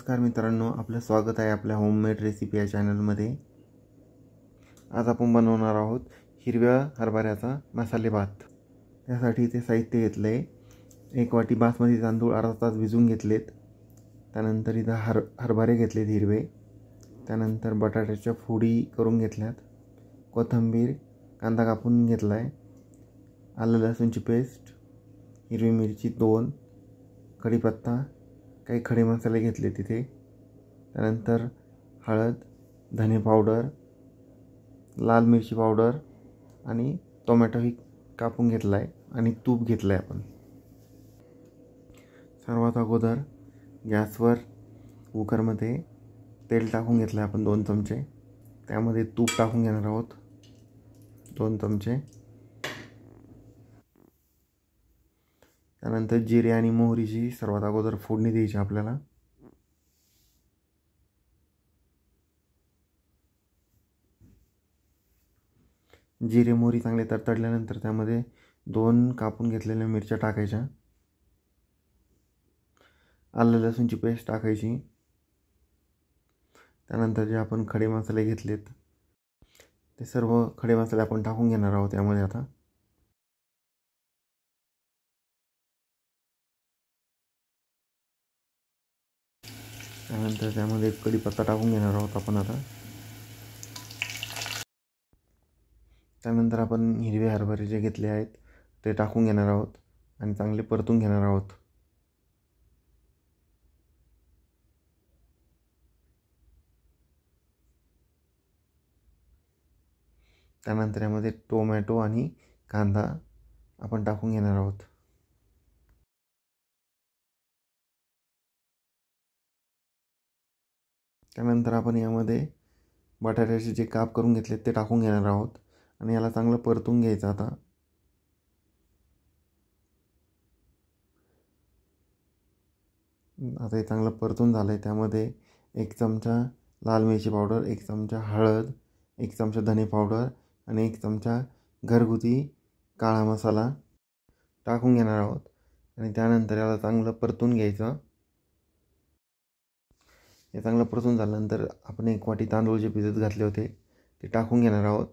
नमस्कार मित्रांनो, आपलं स्वागत आहे आपल्या होममेड रेसिपी या चॅनलमध्ये। आज आपण बनवणार आहोत हिरव्या हरभऱ्याचा मसाले भात। त्यासाठी ते साहित्य घेतले, 1 वाटी बासमती तांदूळ अर्धा तास भिजवून घेतलेत। त्यानंतर इथं हरभरे घेतलेत हिरवे। त्यानंतर बटाट्याच्या फोडी करून घेतल्यात, कोथिंबीर, कांदा कापून घेतलाय, आलं लसूणची पेस्ट, हिरवी मिरची 2, कढीपत्ता, काही खडे मसाले घेतले तिथे। त्यानंतर हळद, धने पावडर, लाल मिरची पावडर आणि टोमॅटो ही कापून घेतलाय आणि तूप घेतलंय आपण। सर्वात अगोदर गॅसवर कुकरमध्ये तेल टाकून घेतलंय आपण 2 चमचे। त्यामध्ये तूप टाकून घेणार आहोत 2 चमचे। त्यानंतर जिरे आणि मोहरीची सर्वात अगोदर फोडणी द्यायची आपल्याला। जिरे मोहरी चांगले तडतडल्यानंतर त्यामध्ये 2 कापून घेतलेल्या मिरच्या टाकायच्या, आलं लसूणची पेस्ट टाकायची। त्यानंतर जे आपण खडे मसाले घेतलेत ते सर्व खडे मसाले आपण टाकून घेणार आहोत यामध्ये आता। त्यानंतर त्यामध्ये कढीपत्ता टाकून घेणार आहोत आपण आता। त्यानंतर आपण हिरवे हरभरे जे घेतले आहेत ते टाकून घेणार आहोत आणि चांगले परतून घेणार आहोत। त्यानंतर यामध्ये टोमॅटो आणि कांदा आपण टाकून घेणार आहोत। त्यानंतर आपण यामध्ये बटाट्याचे जे काप करून घेतले ते टाकून घेणार आहोत आणि याला चांगलं परतून घ्यायचं आता। आता हे चांगलं परतून झालंय। त्यामध्ये 1 चमचा लाल मिरची पावडर, 1 चमचा हळद, 1 चमचा धने पावडर आणि 1 चमचा घरगुती काळा मसाला टाकून घेणार आहोत आणि त्यानंतर याला चांगलं परतून घ्यायचं। हे चांगलं परतून झाल्यानंतर आपण 1 वाटी तांदूळ जे भिजत घातले होते ते टाकून घेणार आहोत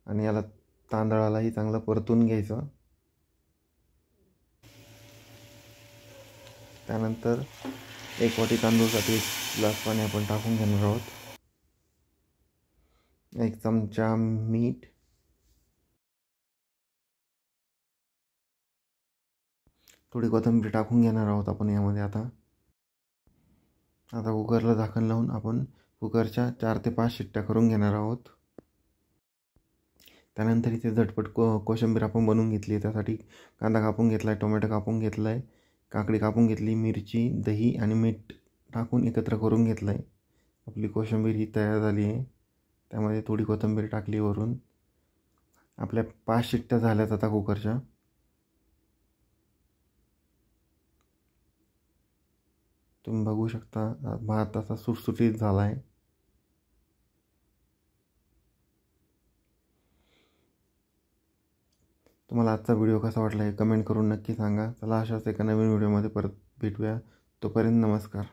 आणि याला तांदळालाही चांगलं परतून घ्यायचं। त्यानंतर 1 वाटी तांदूळसाठी 1 ग्लास पाणी आपण टाकून घेणार आहोत, 1 चमचा मीठ, थोडी कोथिंबीर टाकून घेणार आहोत आपण यामध्ये आता। कुकरला झाकण लावून आपण कुकरच्या 4 ते 5 शिट्ट्या करून घेणार आहोत। त्यानंतर इथे झटपट कोशिंबीर आपण बनवून घेतली आहे। त्यासाठी कांदा कापून घेतलाय, टोमॅटो कापून घेतलाय, काकडी कापून घेतली, मिरची, दही आणि मीठ टाकून एकत्र करून घेतलाय। आपली कोशिंबीर ही तयार झाली आहे। त्यामध्ये थोडी कोथिंबीर टाकली वरून। आपल्या 5 शिट्ट्या झाल्यात आता कुकरच्या। तुम्ही बघू शकता भात असा सुटसुटीत झाला आहे। तुम्हाला आजचा व्हिडिओ कसा वाटला हे कमेंट करून नक्की सांगा। चला अशाच एका नवीन व्हिडिओमध्ये परत भेटूया। तोपर्यंत नमस्कार।